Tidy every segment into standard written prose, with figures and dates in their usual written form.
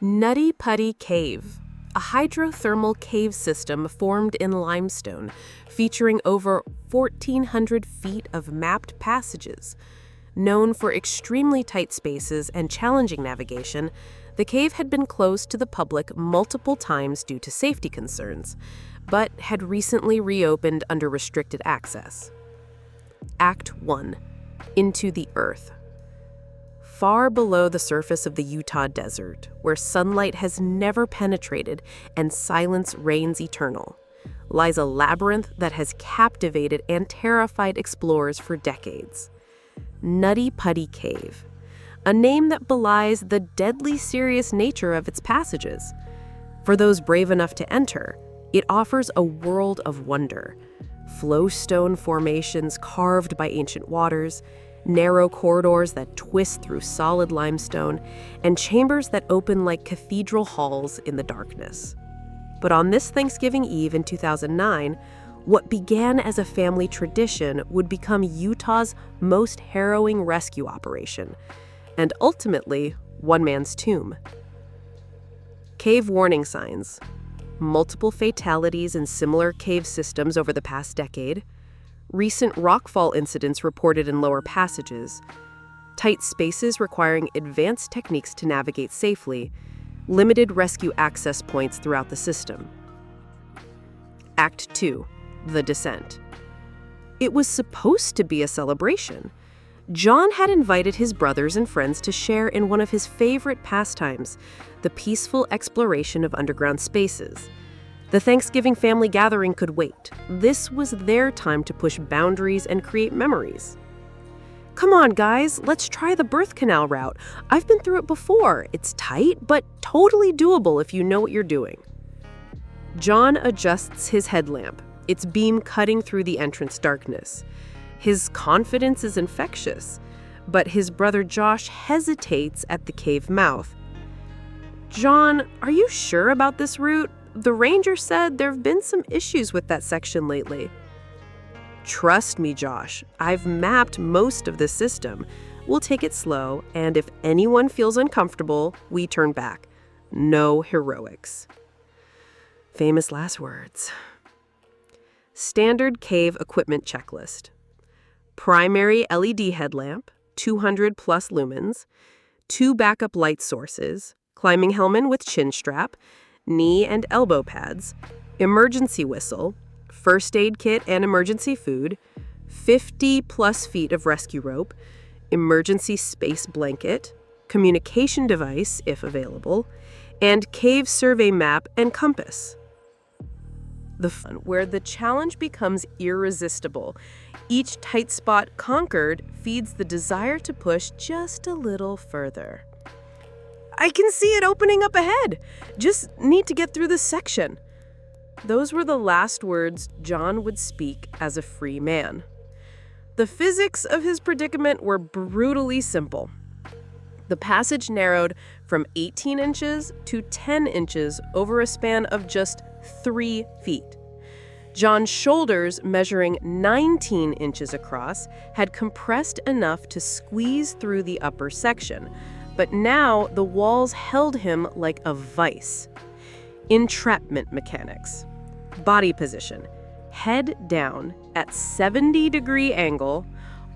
Nutty Putty Cave, a hydrothermal cave system formed in limestone, featuring over 1,400 feet of mapped passages. Known for extremely tight spaces and challenging navigation, the cave had been closed to the public multiple times due to safety concerns, but had recently reopened under restricted access. Act 1. Into the Earth. Far below the surface of the Utah desert, where sunlight has never penetrated and silence reigns eternal, lies a labyrinth that has captivated and terrified explorers for decades. Nutty Putty Cave, a name that belies the deadly serious nature of its passages. For those brave enough to enter, it offers a world of wonder. Flowstone formations carved by ancient waters, narrow corridors that twist through solid limestone, and chambers that open like cathedral halls in the darkness. But on this Thanksgiving Eve in 2009, what began as a family tradition would become Utah's most harrowing rescue operation, and ultimately, one man's tomb. Cave warning signs. Multiple fatalities in similar cave systems over the past decade. Recent rockfall incidents reported in lower passages, tight spaces requiring advanced techniques to navigate safely, limited rescue access points throughout the system. Act 2. The Descent. It was supposed to be a celebration. John had invited his brothers and friends to share in one of his favorite pastimes, the peaceful exploration of underground spaces. The Thanksgiving family gathering could wait. This was their time to push boundaries and create memories. Come on, guys, let's try the birth canal route. I've been through it before. It's tight, but totally doable if you know what you're doing. John adjusts his headlamp, its beam cutting through the entrance darkness. His confidence is infectious, but his brother Josh hesitates at the cave mouth. John, are you sure about this route? The ranger said there have been some issues with that section lately. Trust me, Josh. I've mapped most of the system. We'll take it slow, and if anyone feels uncomfortable, we turn back. No heroics. Famous last words. Standard cave equipment checklist. Primary LED headlamp, 200 plus lumens, 2 backup light sources, climbing helmet with chin strap, knee and elbow pads, emergency whistle, first aid kit and emergency food, 50 plus feet of rescue rope, emergency space blanket, communication device if available, and cave survey map and compass. The fun where the challenge becomes irresistible. Each tight spot conquered feeds the desire to push just a little further. I can see it opening up ahead. Just need to get through this section. Those were the last words John would speak as a free man. The physics of his predicament were brutally simple. The passage narrowed from 18 inches to 10 inches over a span of just 3 feet. John's shoulders, measuring 19 inches across, had compressed enough to squeeze through the upper section, but now the walls held him like a vice. Entrapment mechanics. Body position. Head down at 70-degree angle,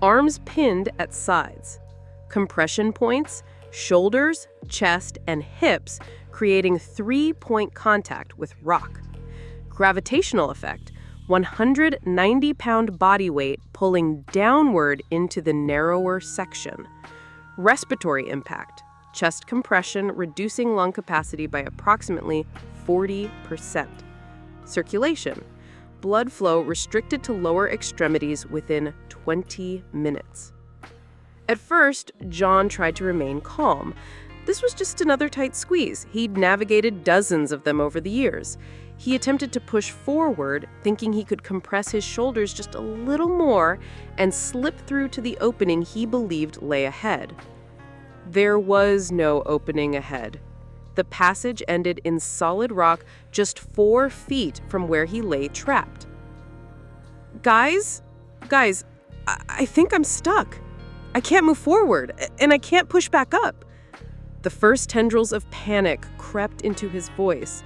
arms pinned at sides. Compression points, shoulders, chest, and hips, creating 3-point contact with rock. Gravitational effect. 190-pound body weight pulling downward into the narrower section. Respiratory impact. Chest compression reducing lung capacity by approximately 40%. Circulation. Blood flow restricted to lower extremities within 20 minutes. At first, John tried to remain calm. This was just another tight squeeze. He'd navigated dozens of them over the years. He attempted to push forward, thinking he could compress his shoulders just a little more and slip through to the opening he believed lay ahead. There was no opening ahead. The passage ended in solid rock just 4 feet from where he lay trapped. Guys, I think I'm stuck. I can't move forward, and I can't push back up. The first tendrils of panic crept into his voice.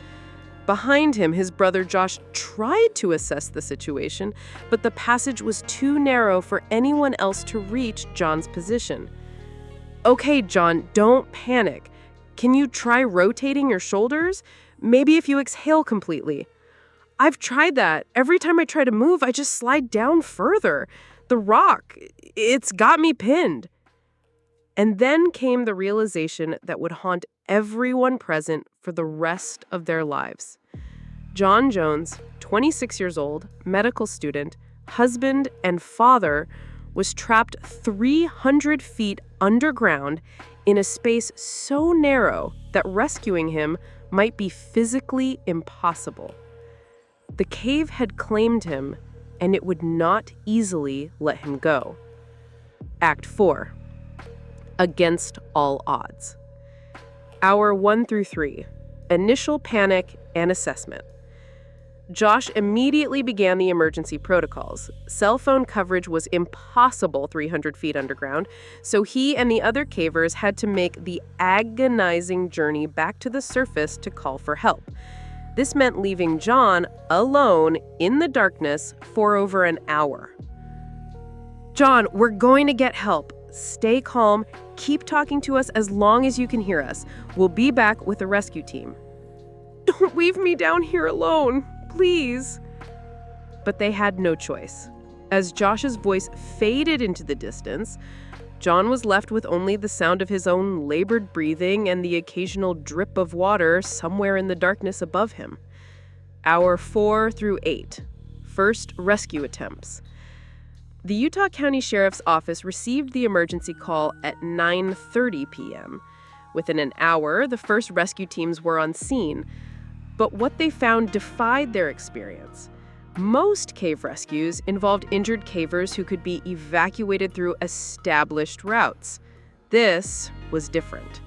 Behind him, his brother Josh tried to assess the situation, but the passage was too narrow for anyone else to reach John's position. "Okay, John, don't panic. Can you try rotating your shoulders? Maybe if you exhale completely." "I've tried that. Every time I try to move, I just slide down further. The rock, it's got me pinned." And then came the realization that would haunt everyone present for the rest of their lives. John Jones, 26 years old, medical student, husband, and father, was trapped 300 feet underground in a space so narrow that rescuing him might be physically impossible. The cave had claimed him, and it would not easily let him go. Act 4. Against all odds. Hour 1 through 3. Initial panic and assessment. Josh immediately began the emergency protocols. Cell phone coverage was impossible 300 feet underground, so he and the other cavers had to make the agonizing journey back to the surface to call for help. This meant leaving John alone in the darkness for over an hour. "John, we're going to get help. Stay calm. Keep talking to us as long as you can hear us. We'll be back with a rescue team." "Don't leave me down here alone, please." But they had no choice. As Josh's voice faded into the distance, John was left with only the sound of his own labored breathing and the occasional drip of water somewhere in the darkness above him. Hour 4 through 8. First rescue attempts. The Utah County Sheriff's Office received the emergency call at 9:30 p.m. Within an hour, the first rescue teams were on scene. But what they found defied their experience. Most cave rescues involved injured cavers who could be evacuated through established routes. This was different.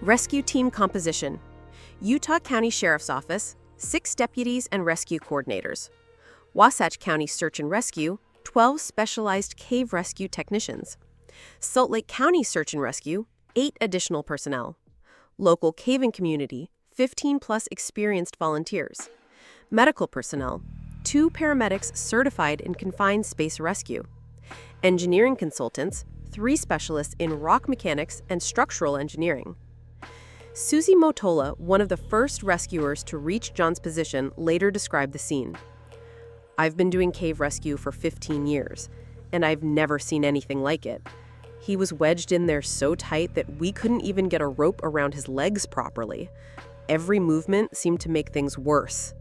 Rescue team composition. Utah County Sheriff's Office, 6 deputies and rescue coordinators. Wasatch County Search and Rescue, 12 specialized cave rescue technicians. Salt Lake County Search and Rescue, 8 additional personnel. Local caving community, 15-plus experienced volunteers. Medical personnel, 2 paramedics certified in confined space rescue. Engineering consultants, 3 specialists in rock mechanics and structural engineering. Susie Motola, one of the first rescuers to reach John's position, later described the scene. "I've been doing cave rescue for 15 years, and I've never seen anything like it. He was wedged in there so tight that we couldn't even get a rope around his legs properly. Every movement seemed to make things worse."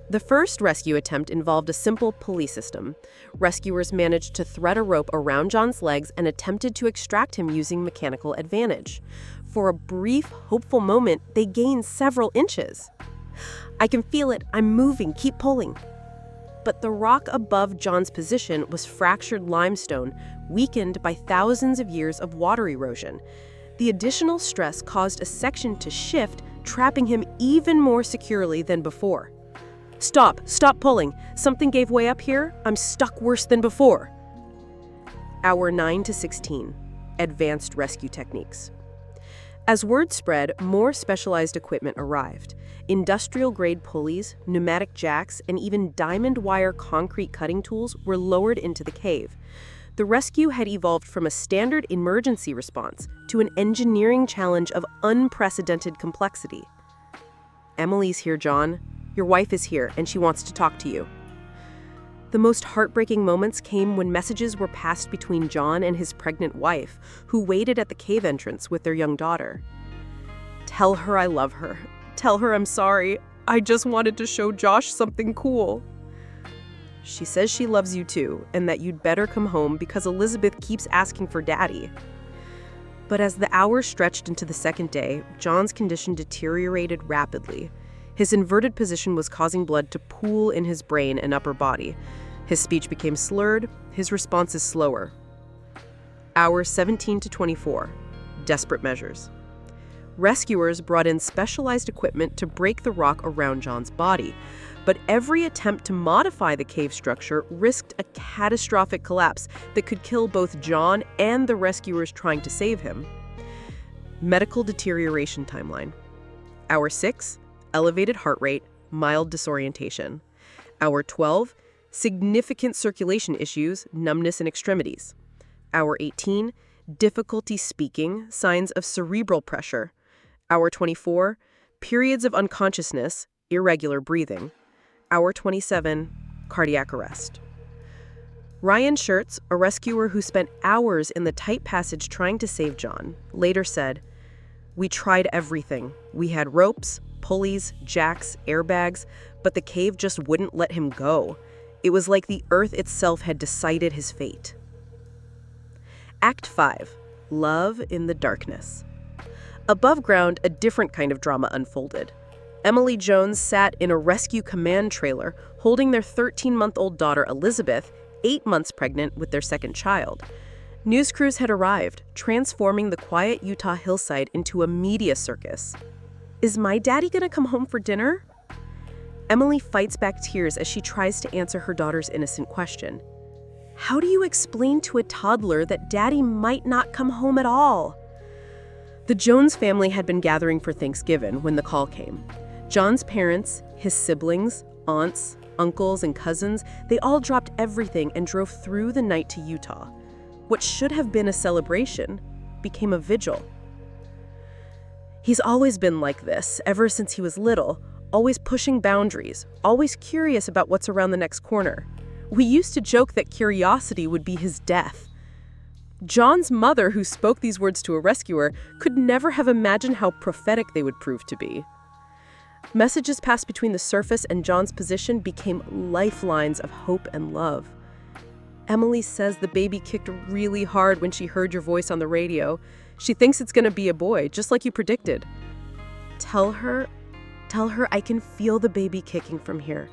The first rescue attempt involved a simple pulley system. Rescuers managed to thread a rope around John's legs and attempted to extract him using mechanical advantage. For a brief, hopeful moment, they gained several inches. "I can feel it. I'm moving. Keep pulling." But the rock above John's position was fractured limestone, weakened by thousands of years of water erosion. The additional stress caused a section to shift, trapping him even more securely than before. Stop pulling. Something gave way up here. I'm stuck worse than before." Hour 9 to 16. Advanced rescue techniques. As word spread, more specialized equipment arrived. Industrial-grade pulleys, pneumatic jacks, and even diamond wire concrete cutting tools were lowered into the cave. The rescue had evolved from a standard emergency response to an engineering challenge of unprecedented complexity. "Emily's here, John. Your wife is here, and she wants to talk to you." The most heartbreaking moments came when messages were passed between John and his pregnant wife, who waited at the cave entrance with their young daughter. Tell her I love her. Tell her I'm sorry. I just wanted to show Josh something cool. She says she loves you too, and that you'd better come home because Elizabeth keeps asking for Daddy. But as the hours stretched into the second day, John's condition deteriorated rapidly. His inverted position was causing blood to pool in his brain and upper body. His speech became slurred, his responses slower. Hours 17 to 24. Desperate measures. Rescuers brought in specialized equipment to break the rock around John's body, but every attempt to modify the cave structure risked a catastrophic collapse that could kill both John and the rescuers trying to save him. Medical deterioration timeline. Hour 6, elevated heart rate, mild disorientation. Hour 12, significant circulation issues, numbness in extremities. Hour 18, difficulty speaking, signs of cerebral pressure. Hour 24, periods of unconsciousness, irregular breathing. Hour 27, cardiac arrest. Ryan Schertz, a rescuer who spent hours in the tight passage trying to save John, later said, "We tried everything. We had ropes, pulleys, jacks, airbags, but the cave just wouldn't let him go. It was like the earth itself had decided his fate." Act 5. Love in the Darkness. Above ground, a different kind of drama unfolded. Emily Jones sat in a rescue command trailer holding their 13-month-old daughter Elizabeth, 8 months pregnant with their second child. News crews had arrived, transforming the quiet Utah hillside into a media circus. "Is my daddy gonna come home for dinner?" Emily fights back tears as she tries to answer her daughter's innocent question. How do you explain to a toddler that Daddy might not come home at all? The Jones family had been gathering for Thanksgiving when the call came. John's parents, his siblings, aunts, uncles, and cousins, they all dropped everything and drove through the night to Utah. What should have been a celebration became a vigil. He's always been like this, ever since he was little, always pushing boundaries, always curious about what's around the next corner. We used to joke that curiosity would be his death. John's mother, who spoke these words to a rescuer, could never have imagined how prophetic they would prove to be. Messages passed between the surface and John's position became lifelines of hope and love. Emily says the baby kicked really hard when she heard your voice on the radio. She thinks it's going to be a boy, just like you predicted. Tell her I can feel the baby kicking from here.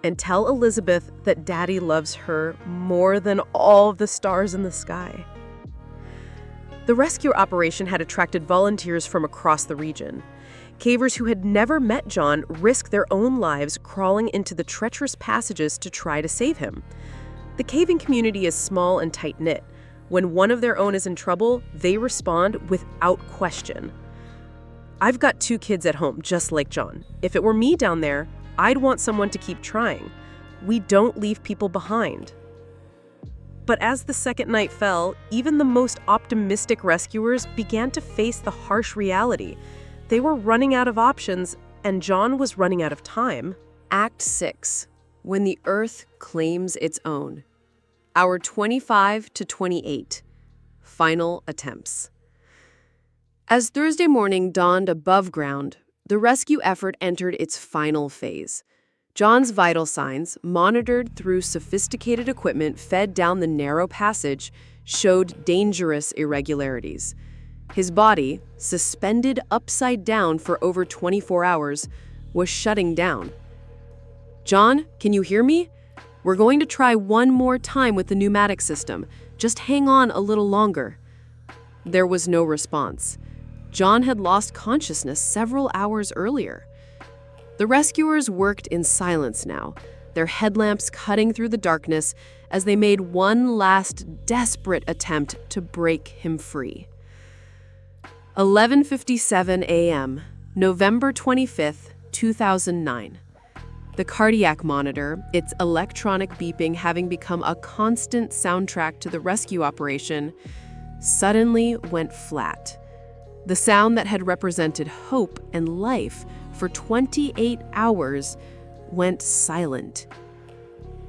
And tell Elizabeth that Daddy loves her more than all the stars in the sky. The rescue operation had attracted volunteers from across the region. Cavers who had never met John risked their own lives crawling into the treacherous passages to try to save him. The caving community is small and tight-knit. When one of their own is in trouble, they respond without question. I've got 2 kids at home, just like John. If it were me down there, I'd want someone to keep trying. We don't leave people behind. But as the second night fell, even the most optimistic rescuers began to face the harsh reality. They were running out of options, and John was running out of time. Act 6. When the Earth claims its own. Hour 25 to 28. Final attempts. As Thursday morning dawned above ground, the rescue effort entered its final phase. John's vital signs, monitored through sophisticated equipment fed down the narrow passage, showed dangerous irregularities. His body, suspended upside down for over 24 hours, was shutting down. "John, can you hear me? We're going to try one more time with the pneumatic system. Just hang on a little longer." There was no response. John had lost consciousness several hours earlier. The rescuers worked in silence now, their headlamps cutting through the darkness as they made one last desperate attempt to break him free. 11:57 a.m., November 25th, 2009. The cardiac monitor, its electronic beeping having become a constant soundtrack to the rescue operation, suddenly went flat. The sound that had represented hope and life for 28 hours went silent.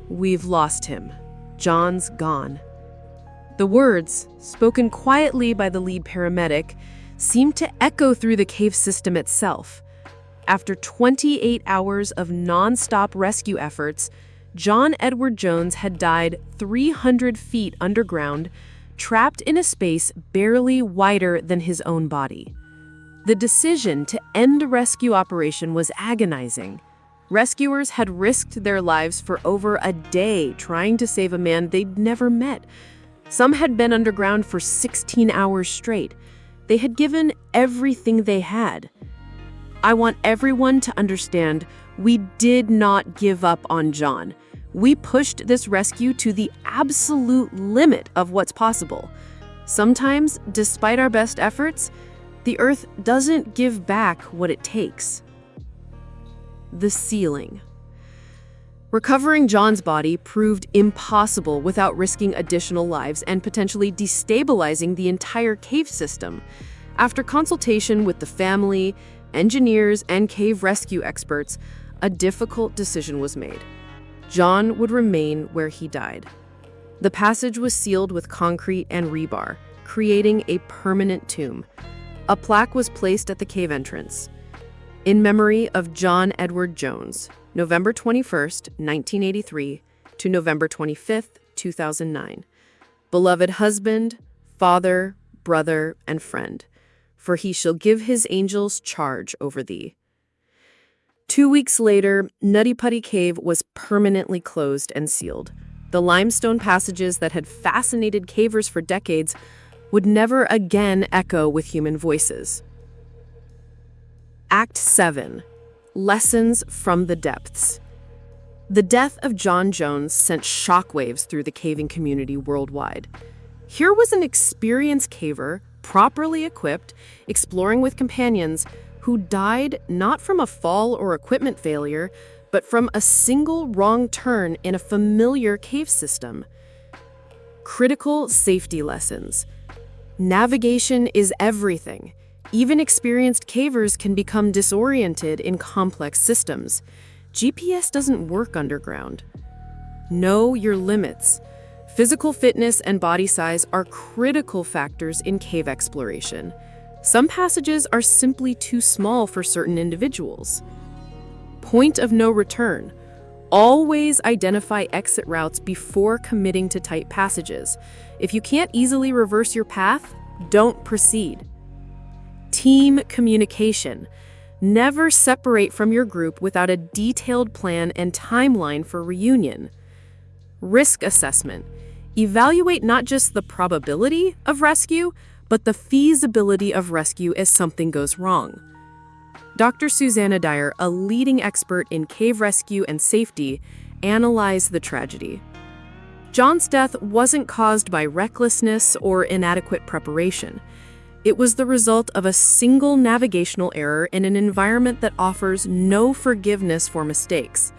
"We've lost him. John's gone." The words, spoken quietly by the lead paramedic, seemed to echo through the cave system itself. After 28 hours of non-stop rescue efforts, John Edward Jones had died 300 feet underground, trapped in a space barely wider than his own body. The decision to end a rescue operation was agonizing. Rescuers had risked their lives for over a day trying to save a man they'd never met. Some had been underground for 16 hours straight. They had given everything they had. I want everyone to understand we did not give up on John. We pushed this rescue to the absolute limit of what's possible. Sometimes, despite our best efforts, the Earth doesn't give back what it takes. The ceiling. Recovering John's body proved impossible without risking additional lives and potentially destabilizing the entire cave system. After consultation with the family, engineers, and cave rescue experts, a difficult decision was made. John would remain where he died. The passage was sealed with concrete and rebar, creating a permanent tomb. A plaque was placed at the cave entrance. In memory of John Edward Jones, November 21st, 1983 to November 25th, 2009. Beloved husband, father, brother, and friend, for he shall give his angels charge over thee. 2 weeks later, Nutty Putty Cave was permanently closed and sealed. The limestone passages that had fascinated cavers for decades would never again echo with human voices. Act 7. Lessons from the Depths. The death of John Jones sent shockwaves through the caving community worldwide. Here was an experienced caver, properly equipped, exploring with companions, who died not from a fall or equipment failure, but from a single wrong turn in a familiar cave system. Critical safety lessons. Navigation is everything. Even experienced cavers can become disoriented in complex systems. GPS doesn't work underground. Know your limits. Physical fitness and body size are critical factors in cave exploration. Some passages are simply too small for certain individuals. Point of no return. Always identify exit routes before committing to tight passages. If you can't easily reverse your path, don't proceed. Team communication. Never separate from your group without a detailed plan and timeline for reunion. Risk assessment. Evaluate not just the probability of rescue, but the feasibility of rescue as something goes wrong. Dr. Susanna Dyer, a leading expert in cave rescue and safety, analyzed the tragedy. John's death wasn't caused by recklessness or inadequate preparation. It was the result of a single navigational error in an environment that offers no forgiveness for mistakes.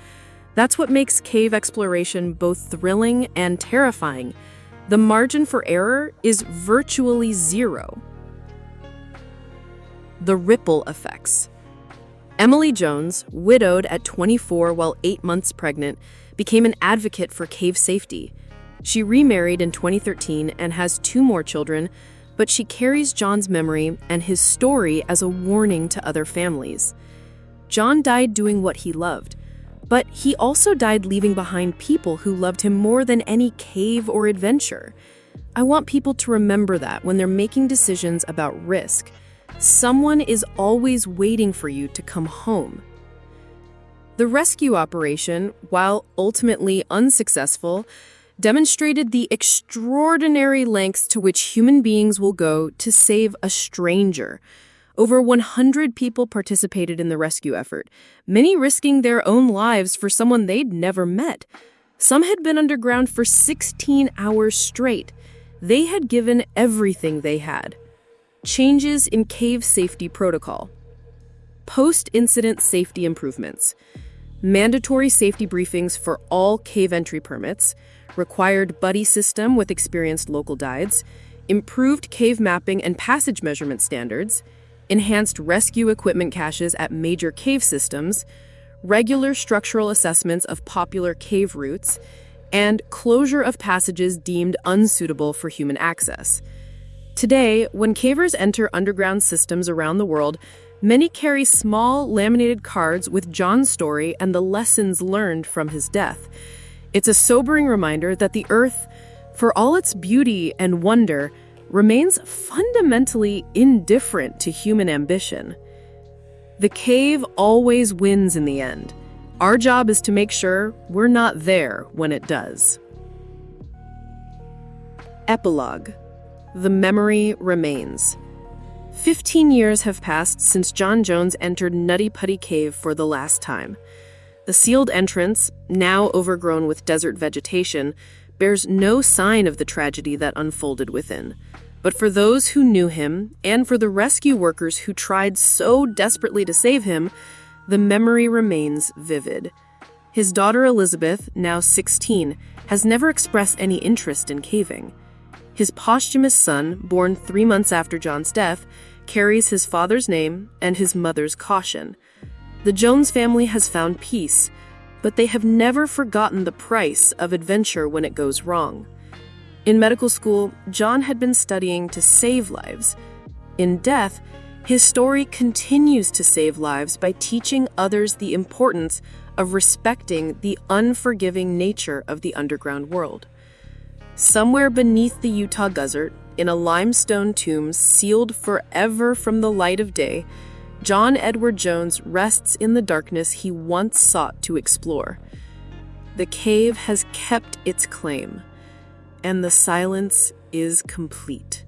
That's what makes cave exploration both thrilling and terrifying. The margin for error is virtually zero. The ripple effects. Emily Jones, widowed at 24 while 8 months pregnant, became an advocate for cave safety. She remarried in 2013 and has 2 more children, but she carries John's memory and his story as a warning to other families. John died doing what he loved, but he also died leaving behind people who loved him more than any cave or adventure. I want people to remember that when they're making decisions about risk. Someone is always waiting for you to come home. The rescue operation, while ultimately unsuccessful, demonstrated the extraordinary lengths to which human beings will go to save a stranger. Over 100 people participated in the rescue effort, many risking their own lives for someone they'd never met. Some had been underground for 16 hours straight. They had given everything they had. Changes in cave safety protocol. Post-incident safety improvements. Mandatory safety briefings for all cave entry permits, required buddy system with experienced local guides, improved cave mapping and passage measurement standards, enhanced rescue equipment caches at major cave systems, regular structural assessments of popular cave routes, and closure of passages deemed unsuitable for human access. Today, when cavers enter underground systems around the world, many carry small laminated cards with John's story and the lessons learned from his death. It's a sobering reminder that the Earth, for all its beauty and wonder, remains fundamentally indifferent to human ambition. The cave always wins in the end. Our job is to make sure we're not there when it does. Epilogue. The memory remains. 15 years have passed since John Jones entered Nutty Putty Cave for the last time. The sealed entrance, now overgrown with desert vegetation, bears no sign of the tragedy that unfolded within. But for those who knew him, and for the rescue workers who tried so desperately to save him, the memory remains vivid. His daughter Elizabeth, now 16, has never expressed any interest in caving. His posthumous son, born 3 months after John's death, carries his father's name and his mother's caution. The Jones family has found peace, but they have never forgotten the price of adventure when it goes wrong. In medical school, John had been studying to save lives. In death, his story continues to save lives by teaching others the importance of respecting the unforgiving nature of the underground world. Somewhere beneath the Utah desert, in a limestone tomb sealed forever from the light of day, John Edward Jones rests in the darkness he once sought to explore. The cave has kept its claim, and the silence is complete.